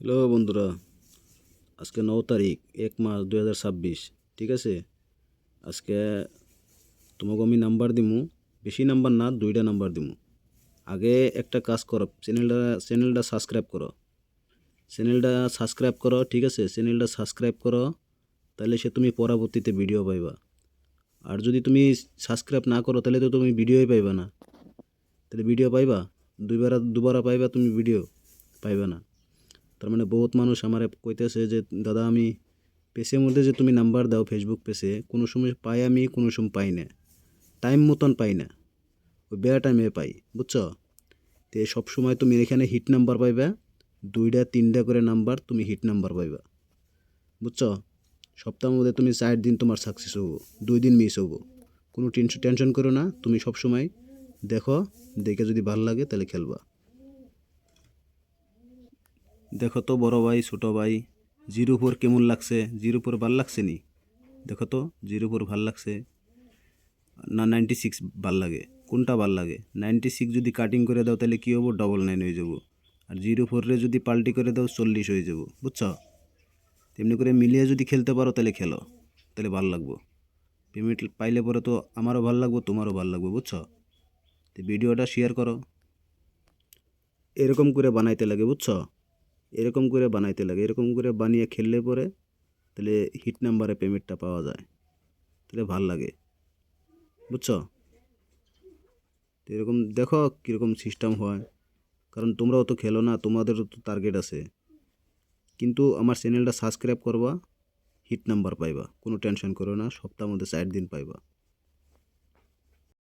Hello বন্ধুরা, আজকে 9 তারিখ 1 মাস 2026। ঠিক আছে, আজকে তোমাকে আমি নাম্বার দিমু। বেশি নাম্বার না, 2টা নাম্বার দিমু। আগে একটা কাজ করো, চ্যানেলটা সাবস্ক্রাইব করো। ঠিক আছে, চ্যানেলটা সাবস্ক্রাইব করো, তাহলে সে তুমি পরবর্তীতে ভিডিও পাইবা। আর যদি তুমি সাবস্ক্রাইব না করো তাহলে তো তুমি ভিডিওই পাইবা না। তাহলে ভিডিও পাইবা, দুবার পাইবা, তুমি ভিডিও পাইবা না। তার মানে বহুত মানুষ আমার কইতেছে যে দাদা আমি পেজের মধ্যে যে তুমি নাম্বার দাও ফেসবুক পেজে, কোনো সময় পাই আমি, কোনো সময় পাই না, টাইম মতন পাই না, ওই বেড়া টাইমে পাই, বুঝছো? তো সব সময় তুমি এখানে হিট নাম্বার পাইবা, 2টা 3টা করে নাম্বার তুমি হিট নাম্বার পাইবা, বুঝছো? সপ্তাহের মধ্যে তুমি 4 দিন তোমার সাকসেস হবো, 2 দিন মিস হবো। কোনো টেনশন করো না, তুমি সব সময় দেখো, দেখে যদি ভালো লাগে তাহলে খেলবা। দেখো তো বড় ভাই ছোট ভাই, 0 4 কেমন লাগছে? 0 4 ভাল লাগছে নি? দেখো তো 0 4 ভাল লাগছে না 96 ভাল লাগে? কোনটা ভাল লাগে? 96 যদি কাটিং করে দাও তাহলে কী হবো, 99 হয়ে যাব। আর 0 4 যদি পাল্টি করে দাও 40 হয়ে যাব, বুঝছো? তেমনি করে মিলিয়ে যদি খেলতে পারো তাহলে খেলো, তাহলে ভাল লাগবো। পেমেন্ট পাইলে পরে তো আমারও ভাল লাগবো, তোমারও ভাল লাগবে, বুঝছো? তো ভিডিওটা শেয়ার করো। এরকম করে বানাইতে লাগে, বুঝছো? এরকম করে বানাইতে লাগে, এরকম করে বানিয়ে খেললে পরে তাহলে হিট নাম্বারে পেমেন্টটা পাওয়া যায়, তাহলে ভাল লাগে, বুঝছো? তো এরকম দেখো কীরকম সিস্টেম হয়, কারণ তোমরাও তো খেলো না, তোমাদেরও তো টার্গেট আছে। কিন্তু আমার চ্যানেলটা সাবস্ক্রাইব করবা, হিট নাম্বার পাইবা, কোনো টেনশন করো না, সপ্তাহের মধ্যে 4 দিন পাইবা।